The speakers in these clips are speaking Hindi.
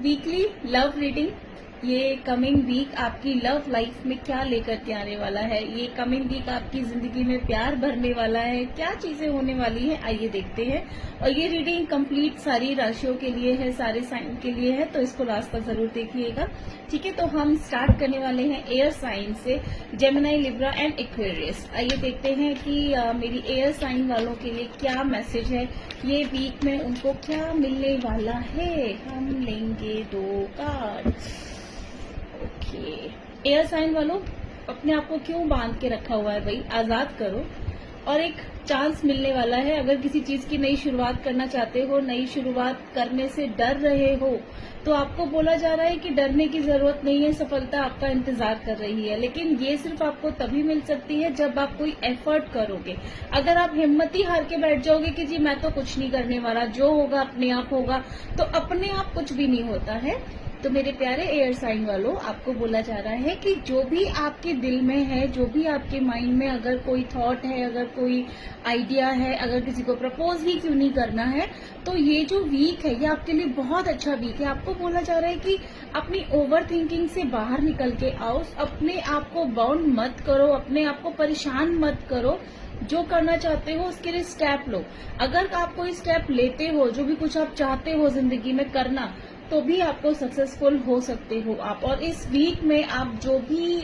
वीकली लव रीडिंग, ये कमिंग वीक आपकी लव लाइफ में क्या लेकर के आने वाला है, ये कमिंग वीक आपकी जिंदगी में प्यार भरने वाला है, क्या चीजें होने वाली हैं, आइए देखते हैं। और ये रीडिंग कंप्लीट सारी राशियों के लिए है, सारे साइन के लिए है, तो इसको लास्ट तक जरूर देखिएगा। ठीक है, तो हम स्टार्ट करने वाले हैं एयर साइन से, जेमिनी, लिब्रा एंड एक्वेरियस। आइए देखते हैं कि मेरी एयर साइन वालों के लिए क्या मैसेज है, ये वीक में उनको क्या मिलने वाला है। हम लेंगे 2 कार्ड। ओके, एयर साइन वालों, अपने आप को क्यों बांध के रखा हुआ है भाई, आजाद करो। और एक चांस मिलने वाला है, अगर किसी चीज की नई शुरुआत करना चाहते हो, नई शुरुआत करने से डर रहे हो, तो आपको बोला जा रहा है कि डरने की जरूरत नहीं है, सफलता आपका इंतजार कर रही है। लेकिन ये सिर्फ आपको तभी मिल सकती है जब आप कोई एफर्ट करोगे। अगर आप हिम्मत ही हार के बैठ जाओगे कि जी मैं तो कुछ नहीं करने वाला, जो होगा अपने आप होगा, तो अपने आप कुछ भी नहीं होता है। तो मेरे प्यारे एयर साइन वालों, आपको बोला जा रहा है कि जो भी आपके दिल में है, जो भी आपके माइंड में अगर कोई थॉट है, अगर कोई आइडिया है, अगर किसी को प्रपोज ही क्यों नहीं करना है, तो ये जो वीक है ये आपके लिए बहुत अच्छा वीक है। आपको बोला जा रहा है कि अपनी ओवर थिंकिंग से बाहर निकल के आओ, अपने आप को बाउंड मत करो, अपने आप को परेशान मत करो। जो करना चाहते हो उसके लिए स्टेप लो। अगर आप कोई स्टेप लेते हो, जो भी कुछ आप चाहते हो जिंदगी में करना, तो भी आपको सक्सेसफुल हो सकते हो आप। और इस वीक में आप जो भी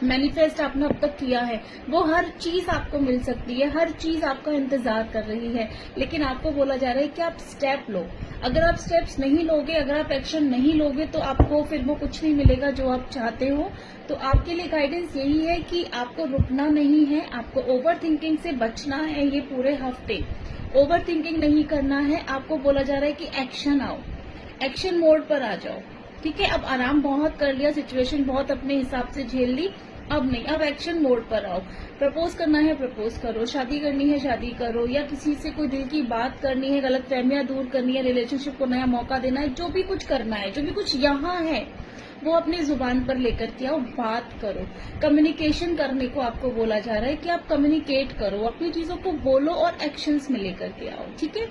मैनिफेस्ट आपने अब तक किया है, वो हर चीज आपको मिल सकती है, हर चीज आपका इंतजार कर रही है। लेकिन आपको बोला जा रहा है कि आप स्टेप लो। अगर आप स्टेप्स नहीं लोगे, अगर आप एक्शन नहीं लोगे, तो आपको फिर वो कुछ नहीं मिलेगा जो आप चाहते हो। तो आपके लिए गाइडेंस यही है कि आपको रुकना नहीं है, आपको ओवर थिंकिंग से बचना है। ये पूरे हफ्ते ओवर थिंकिंग नहीं करना है। आपको बोला जा रहा है कि एक्शन आओ, एक्शन मोड पर आ जाओ। ठीक है, अब आराम बहुत कर लिया, सिचुएशन बहुत अपने हिसाब से झेल ली, अब नहीं, अब एक्शन मोड पर आओ। प्रपोज करना है प्रपोज करो, शादी करनी है शादी करो, या किसी से कोई दिल की बात करनी है, गलतफहमियां दूर करनी है, रिलेशनशिप को नया मौका देना है, जो भी कुछ करना है, जो भी कुछ यहाँ है, वो अपनी जुबान पर लेकर के आओ, बात करो। कम्युनिकेशन करने को आपको बोला जा रहा है कि आप कम्युनिकेट करो, अपनी चीजों को बोलो और एक्शंस में लेकर के आओ। ठीक है,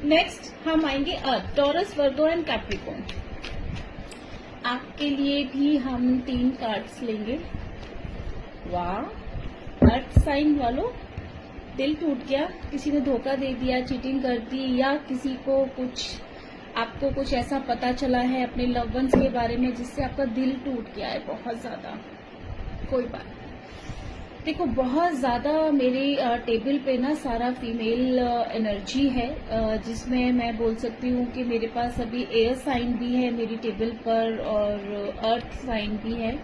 नेक्स्ट हम आएंगे अर्थ, टॉरस, वर्गो एंड कैप्रिकॉर्न। आपके लिए भी हम 3 कार्ड्स लेंगे। वाह, अर्थ साइन वालों, दिल टूट गया, किसी ने धोखा दे दिया, चीटिंग कर दी, या किसी को आपको कुछ ऐसा पता चला है अपने लव वंस के बारे में जिससे आपका दिल टूट गया है बहुत ज्यादा। कोई बात नहीं। देखो, बहुत ज्यादा मेरे टेबल पे ना सारा फीमेल एनर्जी है, जिसमें मैं बोल सकती हूँ कि मेरे पास अभी एयर साइन भी है मेरी टेबल पर, और अर्थ साइन भी है।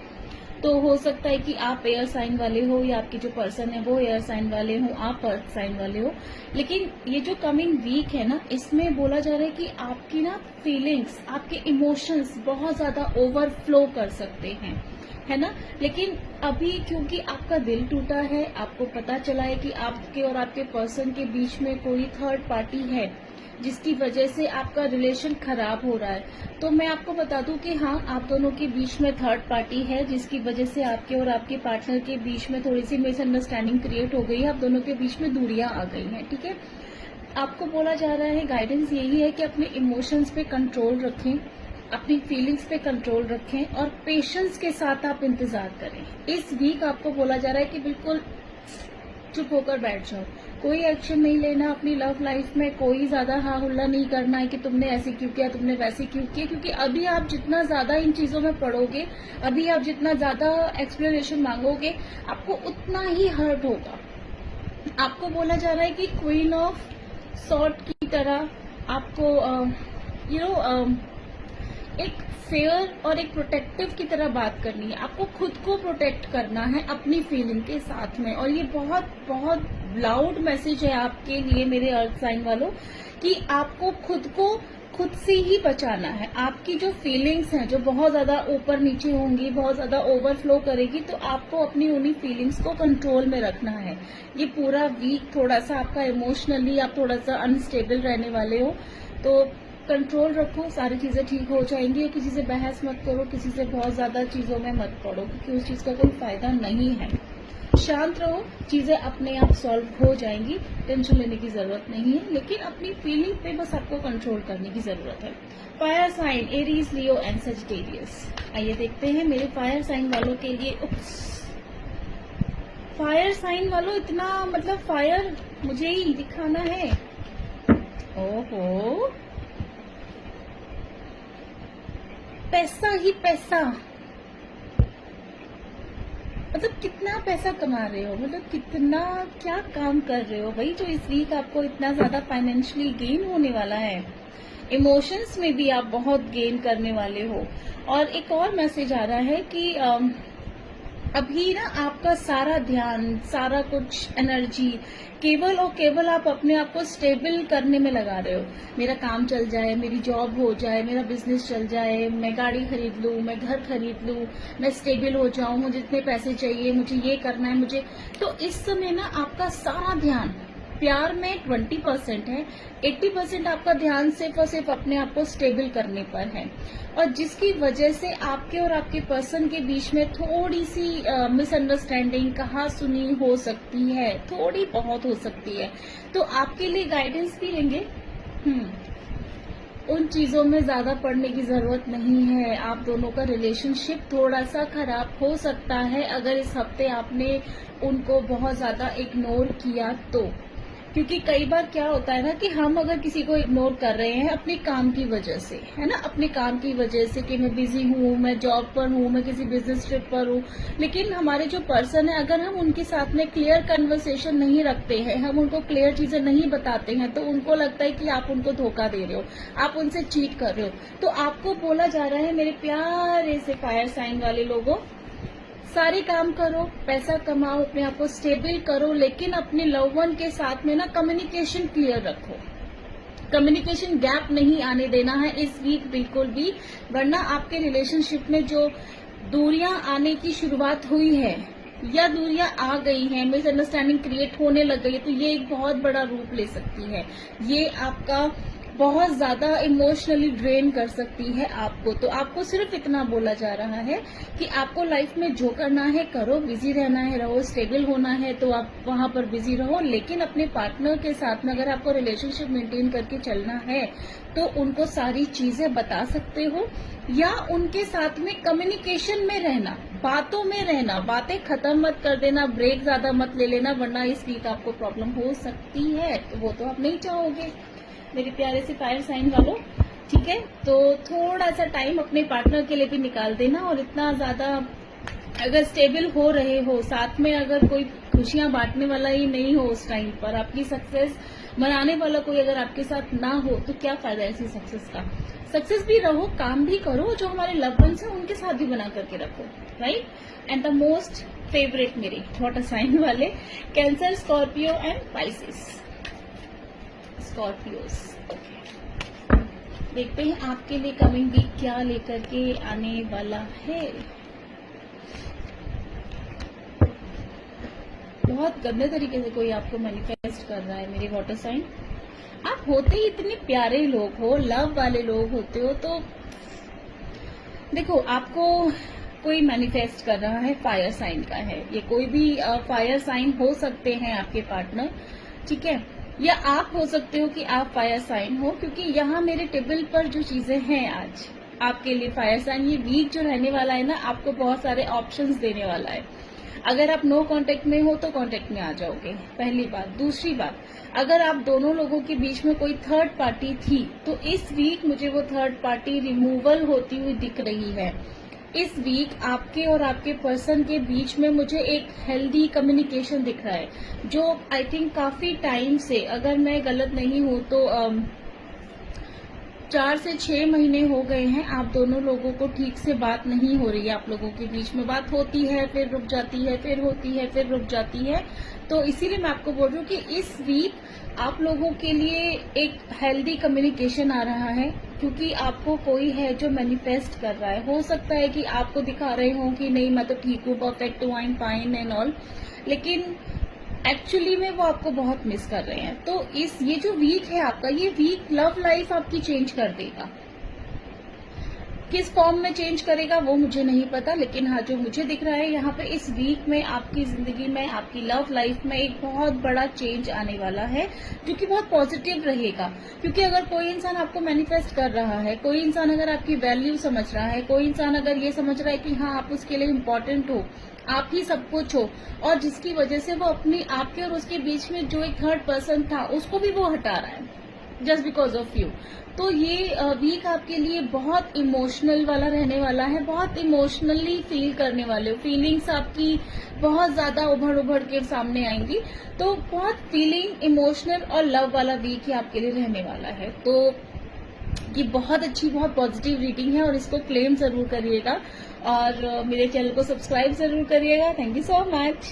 तो हो सकता है कि आप एयर साइन वाले हो, या आपके जो पर्सन है वो एयर साइन वाले हो, आप अर्थ साइन वाले हो। लेकिन ये जो कमिंग वीक है ना, इसमें बोला जा रहा है कि आपकी ना फीलिंग्स, आपके इमोशंस बहुत ज्यादा ओवरफ्लो कर सकते हैं, है ना। लेकिन अभी क्योंकि आपका दिल टूटा है, आपको पता चला है कि आपके और आपके पर्सन के बीच में कोई थर्ड पार्टी है जिसकी वजह से आपका रिलेशन खराब हो रहा है, तो मैं आपको बता दूं कि हाँ, आप दोनों के बीच में थर्ड पार्टी है जिसकी वजह से आपके और आपके पार्टनर के बीच में थोड़ी सी मिसअंडरस्टैंडिंग क्रिएट हो गई है, आप दोनों के बीच में दूरियां आ गई हैं। ठीक है, आपको बोला जा रहा है, गाइडेंस यही है कि अपने इमोशंस पे कंट्रोल रखें, अपनी फीलिंग्स पे कंट्रोल रखें, और पेशेंस के साथ आप इंतजार करें। इस वीक आपको बोला जा रहा है कि बिल्कुल चुप होकर बैठ जाओ, कोई एक्शन नहीं लेना अपनी लव लाइफ में, कोई ज्यादा हा हुल्ला नहीं करना है कि तुमने ऐसे क्यों किया, तुमने वैसे क्यों किया, क्योंकि अभी आप जितना ज्यादा इन चीजों में पड़ोगे, अभी आप जितना ज्यादा एक्सप्लेनेशन मांगोगे, आपको उतना ही हर्ट होगा। आपको बोला जा रहा है कि क्वीन ऑफ सॉर्ट की तरह आपको एक फेयर और एक प्रोटेक्टिव की तरह बात करनी है। आपको खुद को प्रोटेक्ट करना है अपनी फीलिंग के साथ में। और ये बहुत बहुत लाउड मैसेज है आपके लिए मेरे अर्थ साइन वालों, कि आपको खुद को खुद से ही बचाना है। आपकी जो फीलिंग्स हैं, जो बहुत ज्यादा ऊपर नीचे होंगी, बहुत ज्यादा ओवरफ्लो करेगी, तो आपको अपनी उन्हीं फीलिंग्स को कंट्रोल में रखना है। ये पूरा वीक थोड़ा सा आपका इमोशनली आप थोड़ा सा अनस्टेबल रहने वाले हो, तो कंट्रोल रखो, सारी चीजें ठीक हो जाएंगी। किसी से बहस मत करो, किसी से बहुत ज्यादा चीजों में मत पड़ो, क्योंकि उस चीज का कोई फायदा नहीं है। शांत रहो, चीजें अपने आप सॉल्व हो जाएंगी, टेंशन लेने की जरूरत नहीं है, लेकिन अपनी फीलिंग पे बस आपको कंट्रोल करने की जरूरत है। Fire sign Aries, Leo and Sagittarius. आइए देखते हैं मेरे फायर साइन वालों के लिए। फायर साइन वालों, इतना मतलब फायर मुझे ही दिखाना है। ओहो, पैसा ही पैसा, मतलब कितना पैसा कमा रहे हो, मतलब कितना क्या काम कर रहे हो भाई, जो इस वीक आपको इतना ज्यादा फाइनेंशियली गेन होने वाला है। इमोशंस में भी आप बहुत गेन करने वाले हो। और एक और मैसेज आ रहा है कि अभी ना आपका सारा ध्यान, सारा कुछ एनर्जी केवल और केवल आप अपने आप को स्टेबल करने में लगा रहे हो। मेरा काम चल जाए, मेरी जॉब हो जाए, मेरा बिजनेस चल जाए, मैं गाड़ी खरीद लूं, मैं घर खरीद लूं, मैं स्टेबल हो जाऊं, मुझे इतने पैसे चाहिए, मुझे ये करना है मुझे। तो इस समय ना आपका सारा ध्यान प्यार में 20% है, 80% आपका ध्यान सिर्फ और सिर्फ अपने आप को स्टेबल करने पर है। और जिसकी वजह से आपके और आपके पर्सन के बीच में थोड़ी सी मिसअंडरस्टैंडिंग, कहा सुनी हो सकती है, थोड़ी बहुत हो सकती है। तो आपके लिए गाइडेंस भी लेंगे। उन चीजों में ज्यादा पड़ने की जरूरत नहीं है। आप दोनों का रिलेशनशिप थोड़ा सा खराब हो सकता है अगर इस हफ्ते आपने उनको बहुत ज्यादा इग्नोर किया तो। क्योंकि कई बार क्या होता है ना कि हम अगर किसी को इग्नोर कर रहे हैं अपने काम की वजह से, है ना, अपने काम की वजह से कि मैं बिजी हूँ, मैं जॉब पर हूँ, मैं किसी बिजनेस ट्रिप पर हूँ, लेकिन हमारे जो पर्सन है अगर हम उनके साथ में क्लियर कन्वर्सेशन नहीं रखते हैं, हम उनको क्लियर चीजें नहीं बताते हैं, तो उनको लगता है कि आप उनको धोखा दे रहे हो, आप उनसे चीट कर रहे हो। तो आपको बोला जा रहा है मेरे प्यारे से फायर साइन वाले लोगों, सारे काम करो, पैसा कमाओ, अपने आप को स्टेबल करो, लेकिन अपने लव वन के साथ में ना कम्युनिकेशन क्लियर रखो। कम्युनिकेशन गैप नहीं आने देना है इस वीक बिल्कुल भी, वरना आपके रिलेशनशिप में जो दूरियां आने की शुरुआत हुई है या दूरियां आ गई हैं, मिसअंडरस्टैंडिंग क्रिएट होने लग गई है, तो ये एक बहुत बड़ा रूप ले सकती है। ये आपका बहुत ज्यादा इमोशनली ड्रेन कर सकती है आपको। तो आपको सिर्फ इतना बोला जा रहा है कि आपको लाइफ में जो करना है करो, बिजी रहना है रहो, स्टेबल होना है तो आप वहां पर बिजी रहो, लेकिन अपने पार्टनर के साथ में अगर आपको रिलेशनशिप मेंटेन करके चलना है तो उनको सारी चीजें बता सकते हो, या उनके साथ में कम्युनिकेशन में रहना, बातों में रहना, बातें खत्म मत कर देना, ब्रेक ज्यादा मत ले लेना, वरना इस वीक आपको प्रॉब्लम हो सकती है। तो वो तो आप नहीं चाहोगे मेरे प्यारे से फायर साइन वालों, ठीक है। तो थोड़ा सा टाइम अपने पार्टनर के लिए भी निकाल देना, और इतना ज्यादा अगर स्टेबल हो रहे हो, साथ में अगर कोई खुशियां बांटने वाला ही नहीं हो उस टाइम पर, आपकी सक्सेस मनाने वाला कोई अगर आपके साथ ना हो, तो क्या फायदा ऐसी सक्सेस का। सक्सेस भी रहो, काम भी करो, जो हमारे लव वंस हैं उनके साथ भी बना करके रखो, right. And the most favourite मेरे वाटर साइन वाले cancer, Scorpio and Pisces. Scorpios, okay, देखते हैं आपके लिए कमिंग वीक क्या लेकर के आने वाला है। बहुत गंदे तरीके से कोई आपको मैनिफेस्ट कर रहा है मेरे वाटर साइन। आप होते ही इतने प्यारे लोग हो, लव वाले लोग होते हो, तो देखो आपको कोई मैनिफेस्ट कर रहा है, फायर साइन का है ये, कोई भी फायर साइन हो सकते हैं आपके पार्टनर, ठीक है, या आप हो सकते हो कि आप फायर साइन हो, क्योंकि यहाँ मेरे टेबल पर जो चीजें हैं आज आपके लिए फायर साइन, ये वीक जो रहने वाला है ना, आपको बहुत सारे ऑप्शंस देने वाला है। अगर आप नो कांटेक्ट में हो तो कांटेक्ट में आ जाओगे, पहली बात। दूसरी बात, अगर आप दोनों लोगों के बीच में कोई थर्ड पार्टी थी तो इस वीक मुझे वो थर्ड पार्टी रिमूवल होती हुई दिख रही है। इस वीक आपके और आपके पर्सन के बीच में मुझे एक हेल्दी कम्युनिकेशन दिख रहा है, जो आई थिंक काफी टाइम से, अगर मैं गलत नहीं हूं तो 4 से 6 महीने हो गए हैं आप दोनों लोगों को ठीक से बात नहीं हो रही है। आप लोगों के बीच में बात होती है, फिर रुक जाती है, फिर होती है, फिर रुक जाती है। तो इसीलिए मैं आपको बोल रही हूँ कि इस वीक आप लोगों के लिए एक हेल्दी कम्युनिकेशन आ रहा है, क्योंकि आपको कोई है जो मैनिफेस्ट कर रहा है। हो सकता है कि आपको दिखा रहे हो कि नहीं मैं तो ठीक हूँ, परफेक्ट हूँ, I am fine and all, लेकिन एक्चुअली में वो आपको बहुत मिस कर रहे हैं। तो ये जो वीक है आपका, ये वीक लव लाइफ आपकी चेंज कर देगा। किस फॉर्म में चेंज करेगा वो मुझे नहीं पता, लेकिन हाँ जो मुझे दिख रहा है यहाँ पे इस वीक में आपकी जिंदगी में, आपकी लव लाइफ में एक बहुत बड़ा चेंज आने वाला है जो कि बहुत पॉजिटिव रहेगा। क्योंकि अगर कोई इंसान आपको मैनिफेस्ट कर रहा है, कोई इंसान अगर आपकी वैल्यू समझ रहा है, कोई इंसान अगर ये समझ रहा है कि हाँ आप उसके लिए इम्पोर्टेंट हो, आप ही सब कुछ हो, और जिसकी वजह से वो अपनी आपके और उसके बीच में जो एक थर्ड पर्सन था उसको भी वो हटा रहा है जस्ट बिकॉज ऑफ यू, तो ये वीक आपके लिए बहुत इमोशनल वाला रहने वाला है। बहुत इमोशनली फील करने वाले हो, फीलिंग्स आपकी बहुत ज्यादा उभड़ के सामने आएंगी। तो बहुत फीलिंग, इमोशनल और लव वाला वीक ही आपके लिए रहने वाला है। तो ये बहुत अच्छी, बहुत पॉजिटिव रीडिंग है और इसको क्लेम जरूर करिएगा और मेरे चैनल को सब्सक्राइब जरूर करिएगा। Thank you so much.